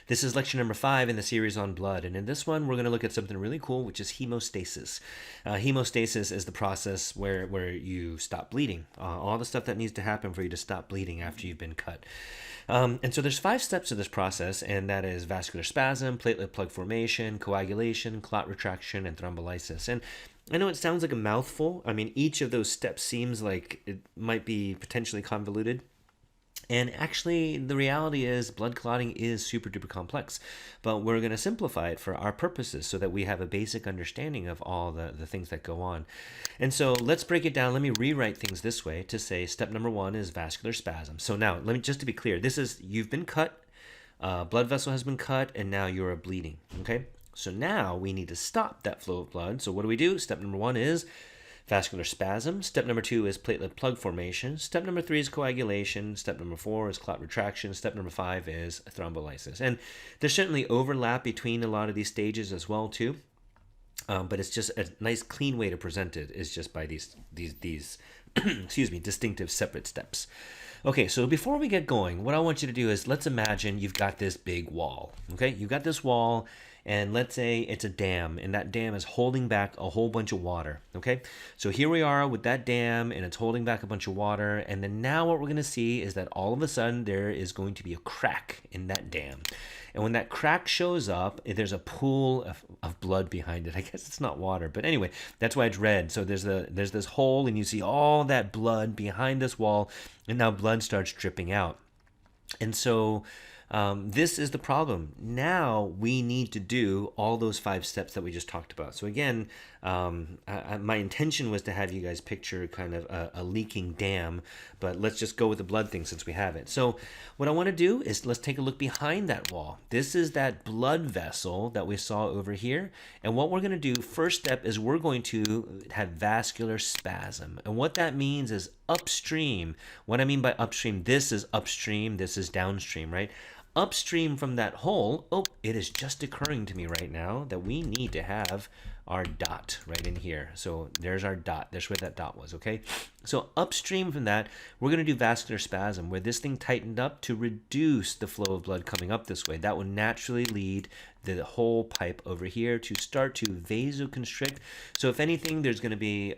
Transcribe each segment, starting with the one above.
This is lecture number 5 in the series on blood, and in this one we're going to look at something really cool, which is hemostasis. Hemostasis is the process where you stop bleeding, all the stuff that needs to happen for you to stop bleeding after you've been cut. And so there's 5 steps to this process, and that is vascular spasm, platelet plug formation, coagulation, clot retraction, and thrombolysis. And I know it sounds like a mouthful. I mean, each of those steps seems like it might be potentially convoluted. And actually, the reality is blood clotting is super duper complex, but we're going to simplify it for our purposes so that we have a basic understanding of all the things that go on. And so let's break it down. Let me rewrite things this way to say step number 1 is vascular spasm. So now, just to be clear, this is you've been cut, blood vessel has been cut, and now you're bleeding, okay? So now we need to stop that flow of blood. So what do? Step number 1 is vascular spasm. Step number 2 is platelet plug formation. Step number 3 is coagulation. Step number 4 is clot retraction. Step number 5 is thrombolysis. And there's certainly overlap between a lot of these stages as well too. But it's just a nice clean way to present it is just by these excuse me, distinctive separate steps. Okay, so before we get going, what I want you to do is let's imagine you've got this big wall. Okay, you've got this wall, and let's say it's a dam, and that dam is holding back a whole bunch of water. Okay, so here we are with that dam, and it's holding back a bunch of water, and then now what we're going to see is that all of a sudden there is going to be a crack in that dam. And when that crack shows up, there's a pool of blood behind it. I guess it's not water, but anyway, that's why it's red. So there's this hole, and you see all that blood behind this wall, and now blood starts dripping out. And so this is the problem. Now we need to do all those 5 steps that we just talked about. So again, my intention was to have you guys picture kind of a leaking dam, but let's just go with the blood thing since we have it. So what I want to do is let's take a look behind that wall. This is that blood vessel that we saw over here. And what we're going to do, first step, is we're going to have vascular spasm. And what that means is upstream. What I mean by upstream, this is upstream, this is downstream, right? Upstream from that hole, it is just occurring to me right now that we need to have our dot right in here. So there's our dot. There's where that dot was, okay? So upstream from that, we're going to do vascular spasm, where this thing tightened up to reduce the flow of blood coming up this way. That will naturally lead the whole pipe over here to start to vasoconstrict. So if anything, there's going to be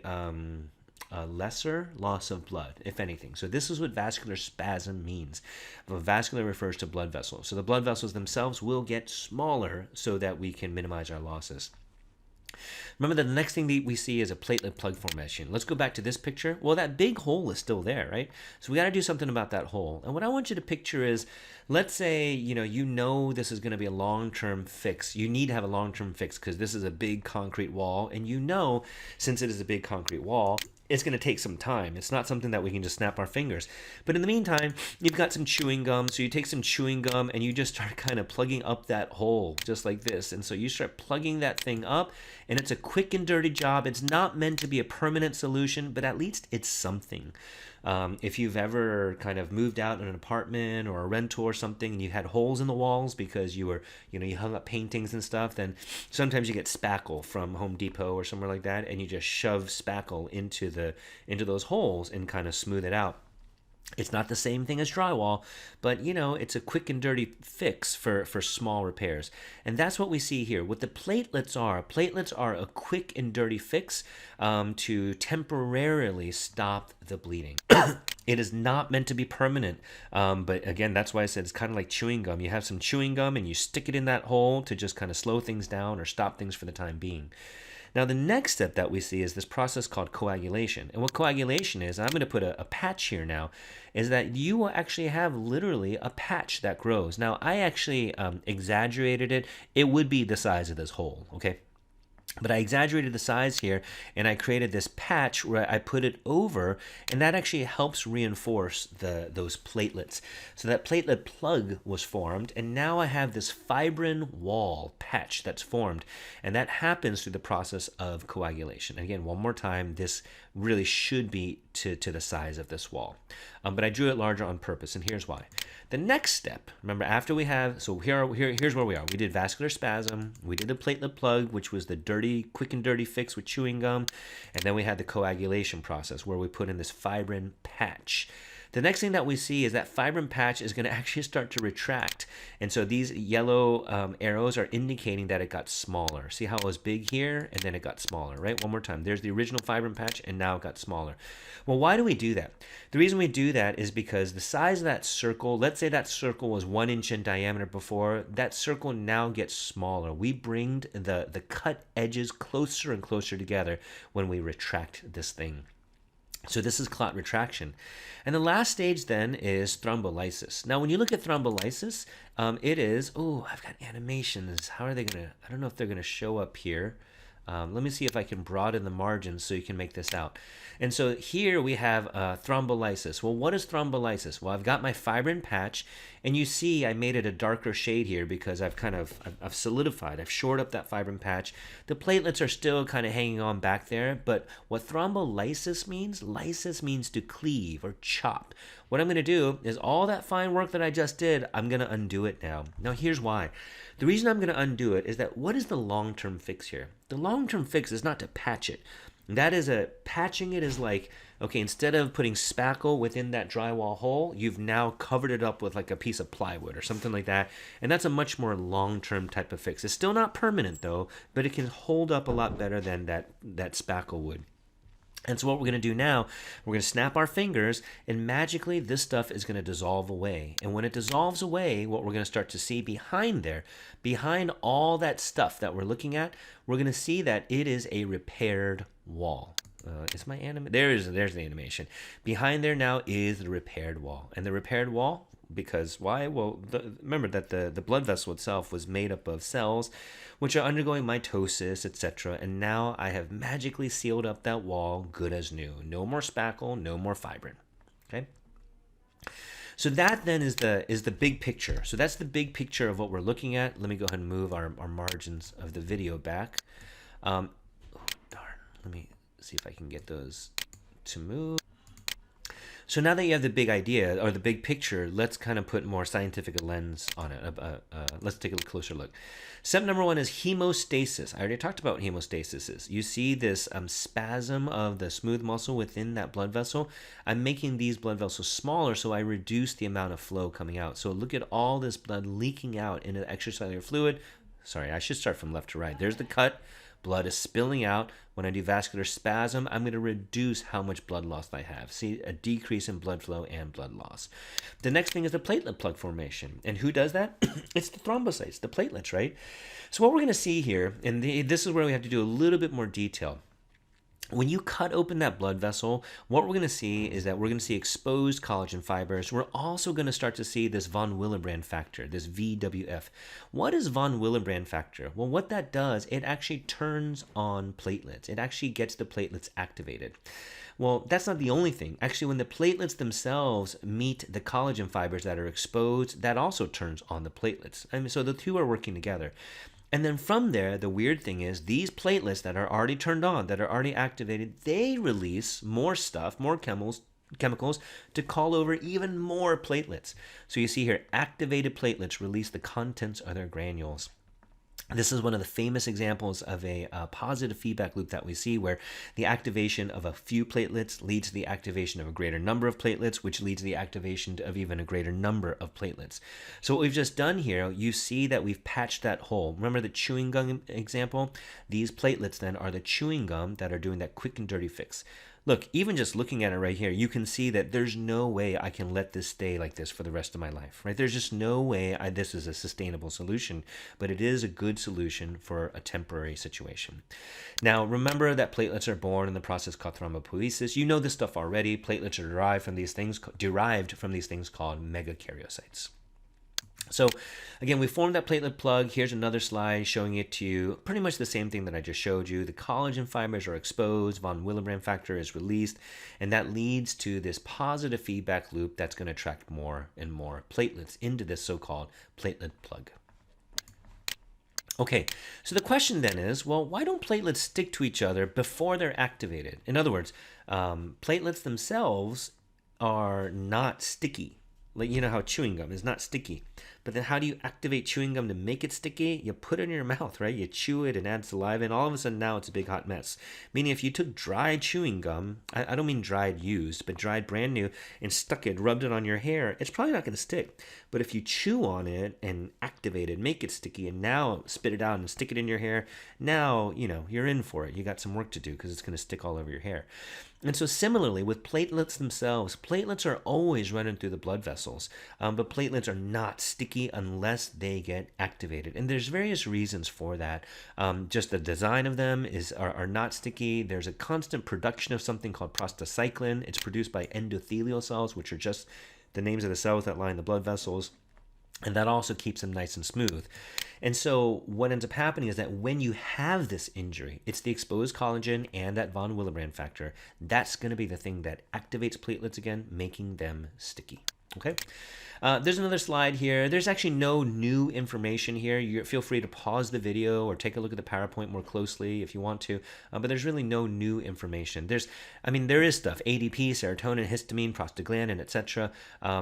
a lesser loss of blood, if anything. So this is what vascular spasm means. Vascular refers to blood vessels. So the blood vessels themselves will get smaller so that we can minimize our losses. Remember that the next thing that we see is a platelet plug formation. Let's go back to this picture. Well, that big hole is still there, right? So we got to do something about that hole. And what I want you to picture is, let's say, you know this is going to be a long-term fix. You need to have a long-term fix because this is a big concrete wall. And since it is a big concrete wall, it's going to take some time. It's not something that we can just snap our fingers. But in the meantime, you've got some chewing gum. So you take some chewing gum and you just start kind of plugging up that hole just like this. And so you start plugging that thing up, and it's a quick and dirty job. It's not meant to be a permanent solution, but at least it's something. If you've ever kind of moved out in an apartment or a rental or something, and you had holes in the walls because you hung up paintings and stuff, then sometimes you get spackle from Home Depot or somewhere like that, and you just shove spackle into those holes and kind of smooth it out. It's not the same thing as drywall, but it's a quick and dirty fix for small repairs. And that's what we see here. What the platelets are a quick and dirty fix to temporarily stop the bleeding. It is not meant to be permanent, but again, that's why I said it's kind of like chewing gum. You have some chewing gum and you stick it in that hole to just kind of slow things down or stop things for the time being. Now, the next step that we see is this process called coagulation. And what coagulation is, I'm going to put a patch here now, is that you will actually have literally a patch that grows. Now, I actually exaggerated it. It would be the size of this hole, okay? But I exaggerated the size here, and I created this patch where I put it over, and that actually helps reinforce those platelets. So that platelet plug was formed, and now I have this fibrin wall patch that's formed, and that happens through the process of coagulation. Again, one more time, this really should be to the size of this wall. But I drew it larger on purpose, and here's why. The next step, remember, after we have, so here's where we are. We did vascular spasm, we did the platelet plug, which was the quick and dirty fix with chewing gum, and then we had the coagulation process where we put in this fibrin patch. The next thing that we see is that fibrin patch is going to actually start to retract. And so these yellow arrows are indicating that it got smaller. See how it was big here and then it got smaller, right? One more time. There's the original fibrin patch and now it got smaller. Well, why do we do that? The reason we do that is because the size of that circle, let's say that circle was 1 inch in diameter before, that circle now gets smaller. We bring the cut edges closer and closer together when we retract this thing. So this is clot retraction. And the last stage then is thrombolysis. Now, when you look at thrombolysis, it is, oh, I've got animations. How are they going to, I don't know if they're going to show up here. Let me see if I can broaden the margins so you can make this out. And so here we have thrombolysis. Well, what is thrombolysis? Well, I've got my fibrin patch, and you see I made it a darker shade here because I've solidified, I've shored up that fibrin patch. The platelets are still kind of hanging on back there, but what thrombolysis means, lysis means to cleave or chop. What I'm going to do is all that fine work that I just did, I'm going to undo it now. Now, here's why. The reason I'm going to undo it is that what is the long-term fix here? The long-term fix is not to patch it. That is patching it is like, okay, instead of putting spackle within that drywall hole, you've now covered it up with like a piece of plywood or something like that. And that's a much more long-term type of fix. It's still not permanent though, but it can hold up a lot better than that spackle would. And so what we're going to do now, we're going to snap our fingers, and magically this stuff is going to dissolve away. And when it dissolves away, what we're going to start to see behind there, behind all that stuff that we're looking at, we're going to see that it is a repaired wall. Is my there's the animation. Behind there now is the repaired wall. And the repaired wall, because why? Well, remember that the blood vessel itself was made up of cells which are undergoing mitosis, etc. And now I have magically sealed up that wall good as new. No more spackle, no more fibrin. Okay? So that then is the big picture. So that's the big picture of what we're looking at. Let me go ahead and move our margins of the video back. Oh, darn. Let me see if I can get those to move. So now that you have the big idea or the big picture, let's kind of put more scientific lens on it. Let's take a closer look. Step number 1 is hemostasis. I already talked about what hemostasis is. You see this spasm of the smooth muscle within that blood vessel. I'm making these blood vessels smaller so I reduce the amount of flow coming out. So look at all this blood leaking out into the extracellular fluid. Sorry, I should start from left to right. There's the cut. Blood is spilling out. When I do vascular spasm, I'm going to reduce how much blood loss I have. See a decrease in blood flow and blood loss. The next thing is the platelet plug formation. And who does that? It's the thrombocytes, the platelets, right? So what we're going to see here, and this is where we have to do a little bit more detail. When you cut open that blood vessel, what we're going to see is that we're going to see exposed collagen fibers. We're also going to start to see this von Willebrand factor, this VWF. What is von Willebrand factor? Well, what that does, it actually turns on platelets. It actually gets the platelets activated. Well, that's not the only thing. Actually, when the platelets themselves meet the collagen fibers that are exposed, that also turns on the platelets. I mean, so the two are working together. And then from there, the weird thing is these platelets that are already turned on, that are already activated, they release more stuff, more chemicals to call over even more platelets. So you see here, activated platelets release the contents of their granules. This is one of the famous examples of a positive feedback loop that we see where the activation of a few platelets leads to the activation of a greater number of platelets, which leads to the activation of even a greater number of platelets. So what we've just done here, you see that we've patched that hole. Remember the chewing gum example? These platelets then are the chewing gum that are doing that quick and dirty fix. Look, even just looking at it right here, you can see that there's no way I can let this stay like this for the rest of my life, right? There's just no way this is a sustainable solution, but it is a good solution for a temporary situation. Now, remember that platelets are born in the process called thrombopoiesis. You know this stuff already. Platelets are derived from these things called megakaryocytes. So again, we formed that platelet plug. Here's another slide showing it to you. Pretty much the same thing that I just showed you. The collagen fibers are exposed, von Willebrand factor is released, and that leads to this positive feedback loop that's going to attract more and more platelets into this so-called platelet plug. Okay, so the question then is, well, why don't platelets stick to each other before they're activated? In other words, platelets themselves are not sticky. Like, you know how chewing gum is not sticky. But then how do you activate chewing gum to make it sticky? You put it in your mouth, right? You chew it and add saliva, and all of a sudden now it's a big hot mess. Meaning if you took dried chewing gum, I don't mean dried used, but dried brand new, and stuck it, rubbed it on your hair, it's probably not going to stick. But if you chew on it and activate it, make it sticky, and now spit it out and stick it in your hair, now, you're in for it. You got some work to do because it's going to stick all over your hair. And so similarly with platelets themselves, platelets are always running through the blood vessels, but platelets are not sticky unless they get activated. And there's various reasons for that. Just the design of them are not sticky. There's a constant production of something called prostacyclin. It's produced by endothelial cells, which are just the names of the cells that line the blood vessels. And that also keeps them nice and smooth. And so what ends up happening is that when you have this injury, it's the exposed collagen and that von Willebrand factor. That's going to be the thing that activates platelets again, making them sticky. Okay. There's another slide here. There's actually no new information here. You feel free to pause the video or take a look at the PowerPoint more closely if you want to, but there's really no new information. There is stuff, ADP, serotonin, histamine, prostaglandin, etc.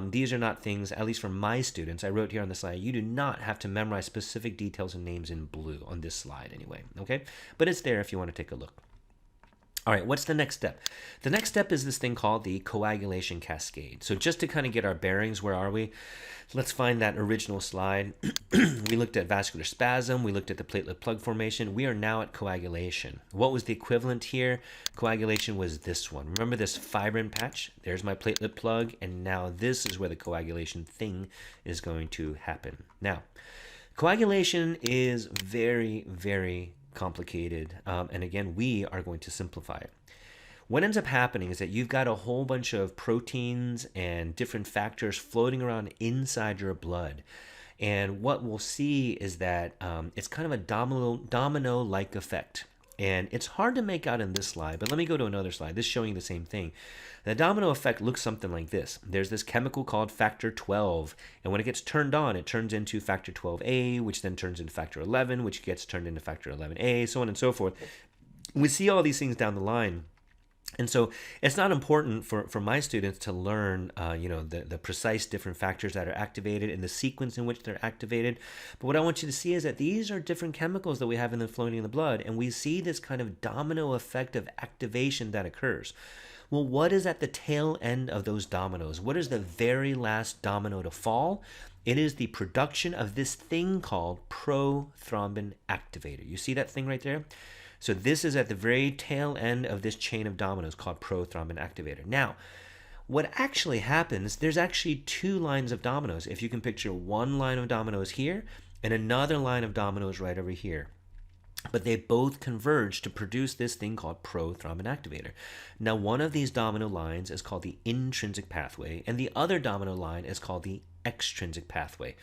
These are not things, at least for my students, I wrote here on the slide, you do not have to memorize specific details and names in blue on this slide anyway, okay? But it's there if you want to take a look. All right, what's the next step? The next step is this thing called the coagulation cascade. So just to kind of get our bearings, where are we? Let's find that original slide. We looked at vascular spasm. We looked at the platelet plug formation. We are now at coagulation. What was the equivalent here? Coagulation was this one. Remember this fibrin patch? There's my platelet plug, and now this is where the coagulation thing is going to happen. Now, coagulation is very, very complicated, and again, we are going to simplify it. What ends up happening is that you've got a whole bunch of proteins and different factors floating around inside your blood, and what we'll see is that it's kind of a domino-like effect. And it's hard to make out in this slide, but let me go to another slide. This is showing the same thing. The domino effect looks something like this. There's this chemical called factor 12, and when it gets turned on, it turns into factor 12A, which then turns into factor 11, which gets turned into factor 11A, so on and so forth. We see all these things down the line. And so it's not important for my students to learn, the precise different factors that are activated and the sequence in which they're activated. But what I want you to see is that these are different chemicals that we have in the floating in the blood, and we see this kind of domino effect of activation that occurs. Well, what is at the tail end of those dominoes? What is the very last domino to fall? It is the production of this thing called Pro-Thrombin Activator. You see that thing right there? So this is at the very tail end of this chain of dominoes called Pro-Thrombin Activator. Now, what actually happens, there's actually two lines of dominoes. If you can picture one line of dominoes here and another line of dominoes right over here. But they both converge to produce this thing called Pro-Thrombin Activator. Now, one of these domino lines is called the Intrinsic Pathway, and the other domino line is called the Extrinsic Pathway.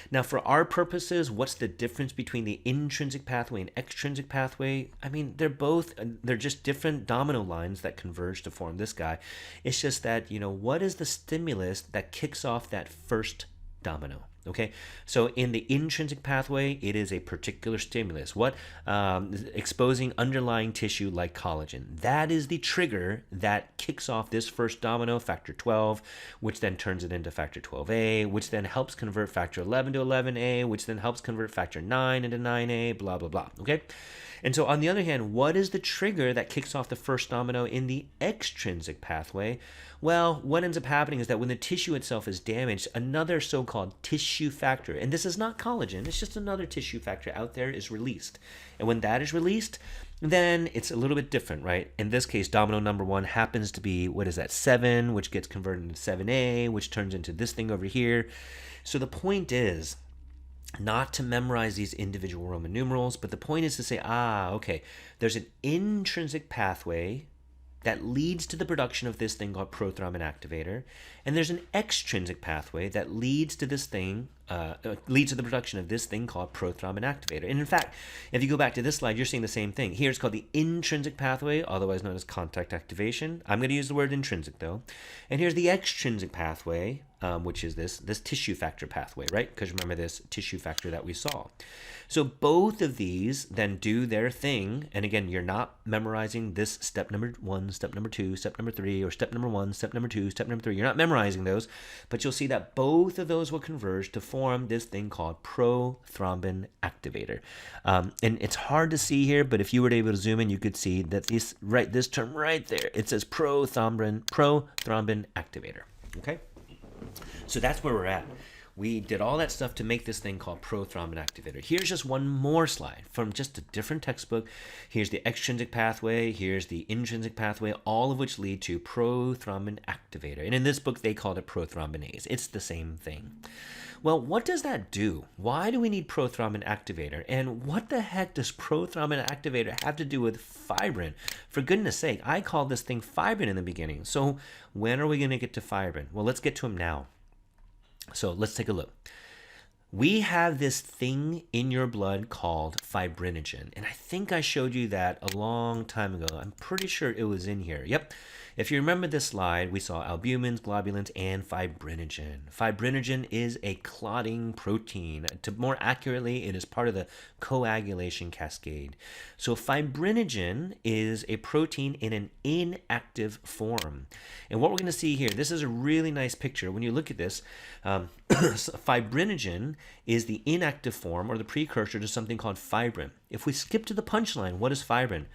Now, for our purposes, what's the difference between the Intrinsic Pathway and Extrinsic Pathway? I mean, they're just different domino lines that converge to form this guy. It's just that, what is the stimulus that kicks off that first domino? Okay, so in the intrinsic pathway, it is a particular stimulus. What? Exposing underlying tissue like collagen. That is the trigger that kicks off this first domino, factor 12, which then turns it into factor 12A, which then helps convert factor 11 to 11A, which then helps convert factor 9 into 9A, blah, blah, blah. Okay? And so on the other hand, what is the trigger that kicks off the first domino in the extrinsic pathway? Well, what ends up happening is that when the tissue itself is damaged, another so-called tissue factor, and this is not collagen, it's just another tissue factor out there, is released. And when that is released, then it's a little bit different, right? In this case, domino number 1 happens to be, 7, which gets converted into 7A, which turns into this thing over here. So the point is not to memorize these individual Roman numerals, but the point is to say, okay, there's an intrinsic pathway that leads to the production of this thing called Pro-Thrombin Activator, and there's an extrinsic pathway that leads to this thing, leads to the production of this thing called Pro-Thrombin Activator. And in fact, if you go back to this slide, you're seeing the same thing. Here it's called the intrinsic pathway, otherwise known as contact activation. I'm going to use the word intrinsic though. And here's the extrinsic pathway, which is this tissue factor pathway, right? Because remember this tissue factor that we saw. So both of these then do their thing. And again, you're not memorizing this step number 1, step number 2, step number 3, or step number 1, step number 2, step number 3. You're not memorizing those, but you'll see that both of those will converge to form this thing called Pro-Thrombin Activator. And it's hard to see here, but if you were able to zoom in, you could see that this term right there, it says Pro-Thrombin Activator. Okay? So that's where we're at. We did all that stuff to make this thing called Pro-Thrombin Activator. Here's just one more slide from just a different textbook. Here's the extrinsic pathway. Here's the intrinsic pathway, all of which lead to Pro-Thrombin Activator. And in this book, they called it prothrombinase. It's the same thing. Well, what does that do? Why do we need Pro-Thrombin Activator? And what the heck does Pro-Thrombin Activator have to do with fibrin? For goodness sake, I called this thing fibrin in the beginning. So when are we going to get to fibrin? Well, let's get to them now. So let's take a look. We have this thing in your blood called fibrinogen. And I think I showed you that a long time ago. I'm pretty sure it was in here. Yep. If you remember this slide, we saw albumins, globulins, and fibrinogen. Fibrinogen is a clotting protein. To more accurately, it is part of the coagulation cascade. So fibrinogen is a protein in an inactive form. And what we're going to see here, this is a really nice picture. When you look at this, fibrinogen is the inactive form or the precursor to something called fibrin. If we skip to the punchline, what is fibrin?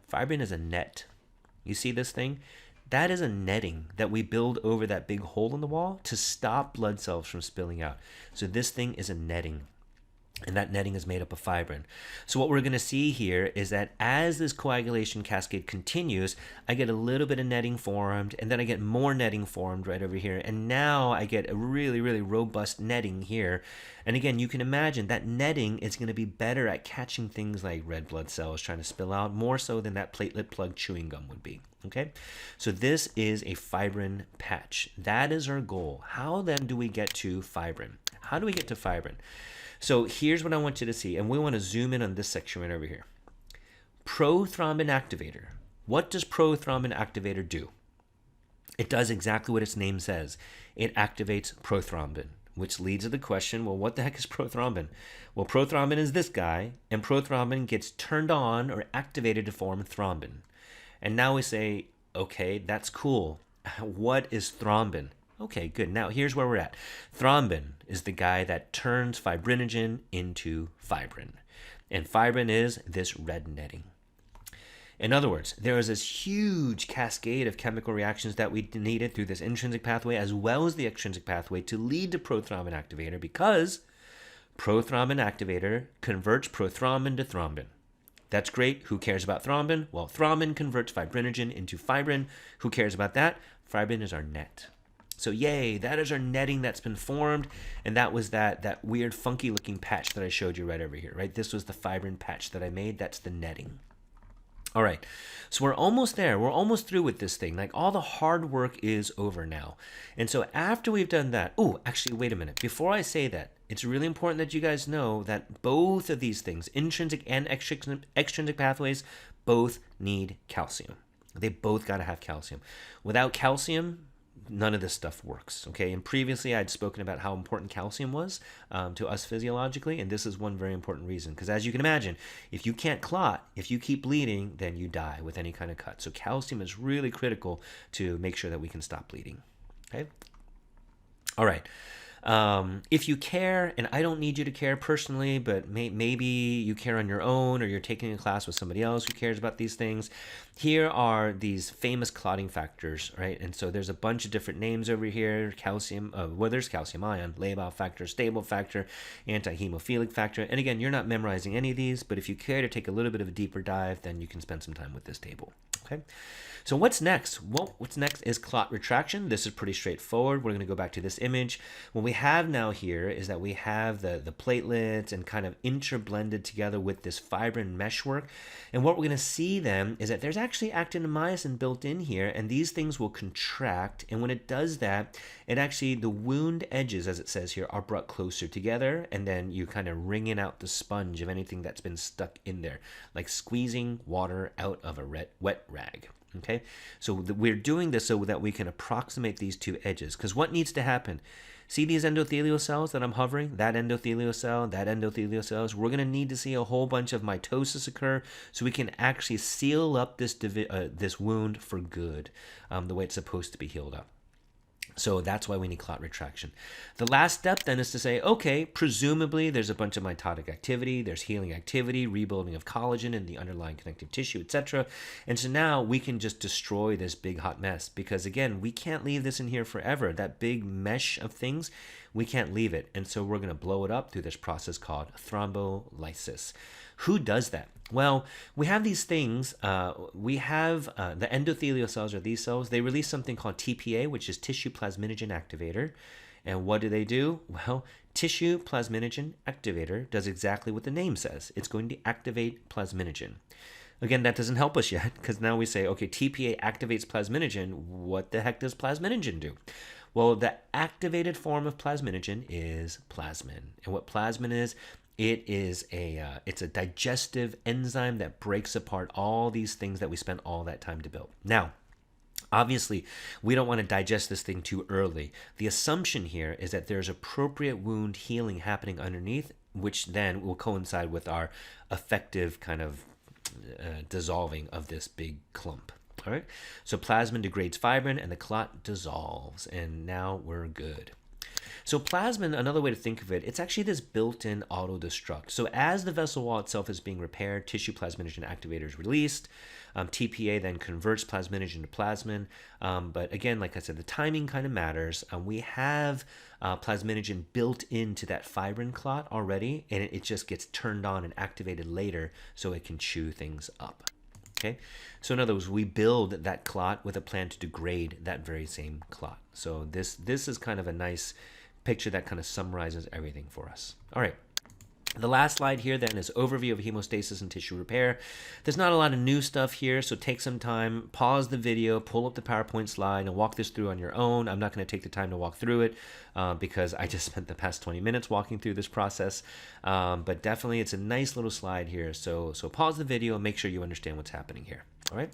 Fibrin is a net. You see this thing? That is a netting that we build over that big hole in the wall to stop blood cells from spilling out. So this thing is a netting. And that netting is made up of fibrin. So what we're going to see here is that as this coagulation cascade continues, I get a little bit of netting formed, and then I get more netting formed right over here. And now I get a really, really robust netting here. And again, you can imagine that netting is going to be better at catching things like red blood cells trying to spill out, more so than that platelet plug chewing gum would be. Okay, so this is a fibrin patch. That is our goal. How then do we get to fibrin? How do we get to fibrin? So here's what I want you to see, and we want to zoom in on this section right over here. Pro-Thrombin Activator. What does Pro-Thrombin Activator do? It does exactly what its name says. It activates prothrombin, which leads to the question, well, what the heck is prothrombin? Well, prothrombin is this guy, and prothrombin gets turned on or activated to form thrombin. And now we say, okay, that's cool. What is thrombin? Okay, good. Now here's where we're at. Thrombin is the guy that turns fibrinogen into fibrin. And fibrin is this red netting. In other words, there is this huge cascade of chemical reactions that we needed through this intrinsic pathway as well as the extrinsic pathway to lead to Pro-Thrombin Activator, because Pro-Thrombin Activator converts prothrombin to thrombin. That's great. Who cares about thrombin? Well, thrombin converts fibrinogen into fibrin. Who cares about that? Fibrin is our net. So yay, that is our netting that's been formed, and that was that weird funky looking patch that I showed you right over here, right? This was the fibrin patch that I made. That's the netting. All right, so we're almost there. We're almost through with this thing. Like, all the hard work is over now. And so after we've done that, oh, actually, wait a minute. Before I say that, it's really important that you guys know that both of these things, intrinsic and extrinsic pathways, both need calcium. They both got to have calcium. Without calcium, none of this stuff works, okay? And previously I'd spoken about how important calcium was to us physiologically, and this is one very important reason, because as you can imagine, if you can't clot, if you keep bleeding, then you die with any kind of cut. So calcium is really critical to make sure that we can stop bleeding, okay? All right. If you care, and I don't need you to care personally, but maybe you care on your own, or you're taking a class with somebody else who cares about these things, here are these famous clotting factors, right? And so there's a bunch of different names over here. Calcium, well, there's calcium ion, labile factor, stable factor, anti-hemophilic factor. And again, you're not memorizing any of these, but if you care to take a little bit of a deeper dive, then you can spend some time with this table. Okay, so what's next? Well, what's next is clot retraction. This is pretty straightforward. We're going to go back to this image. What we have now here is that we have the platelets and kind of interblended together with this fibrin meshwork. And what we're going to see then is that there's actually actin and myosin built in here, and these things will contract. And when it does that, it actually, the wound edges, as it says here, are brought closer together, and then you kind of wringing out the sponge of anything that's been stuck in there, like squeezing water out of a wet rag. Okay, so we're doing this so that we can approximate these two edges. Because what needs to happen? See these endothelial cells that I'm hovering? That endothelial cell, that endothelial cells. We're going to need to see a whole bunch of mitosis occur so we can actually seal up this wound for good, the way it's supposed to be healed up. So that's why we need clot retraction. The last step then is to say, okay, presumably there's a bunch of mitotic activity, there's healing activity, rebuilding of collagen in the underlying connective tissue, etc. And so now we can just destroy this big hot mess because, again, we can't leave this in here forever. That big mesh of things, we can't leave it. And so we're going to blow it up through this process called thrombolysis. Who does that? Well, we have these things. We have the endothelial cells, or these cells. They release something called TPA, which is Tissue Plasminogen Activator. And what do? Well, Tissue Plasminogen Activator does exactly what the name says. It's going to activate plasminogen. Again, that doesn't help us yet, because now we say, okay, TPA activates plasminogen. What the heck does plasminogen do? Well, the activated form of plasminogen is plasmin. And what plasmin is, it's a digestive enzyme that breaks apart all these things that we spent all that time to build. Now, obviously, we don't want to digest this thing too early. The assumption here is that there's appropriate wound healing happening underneath, which then will coincide with our effective kind of dissolving of this big clump. All right, so plasmin degrades fibrin and the clot dissolves, and now we're good. So plasmin, another way to think of it, it's actually this built-in auto-destruct. So as the vessel wall itself is being repaired, tissue plasminogen activator is released. TPA then converts plasminogen to plasmin. But again, like I said, the timing kind of matters. We have plasminogen built into that fibrin clot already, and it just gets turned on and activated later so it can chew things up. Okay, so in other words, we build that clot with a plan to degrade that very same clot. So this is kind of a nice picture that kind of summarizes everything for us. All right. The last slide here then is overview of hemostasis and tissue repair. There's not a lot of new stuff here, so take some time, pause the video, pull up the PowerPoint slide, and walk this through on your own. I'm not going to take the time to walk through it because I just spent the past 20 minutes walking through this process. But definitely, it's a nice little slide here. So pause the video and make sure you understand what's happening here. All right.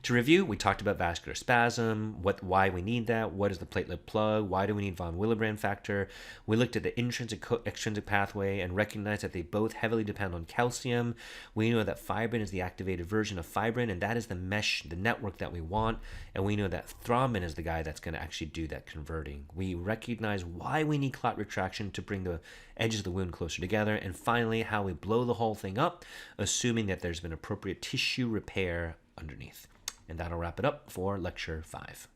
To review, we talked about vascular spasm, why we need that, what is the platelet plug, why do we need von Willebrand factor. We looked at the intrinsic extrinsic pathway and recognized that they both heavily depend on calcium. We know that fibrin is the activated version of fibrin, and that is the mesh, the network that we want. And we know that thrombin is the guy that's going to actually do that converting. We recognize why we need clot retraction to bring the edges of the wound closer together. And finally, how we blow the whole thing up, assuming that there's been appropriate tissue repair underneath. And that'll wrap it up for Lecture 5.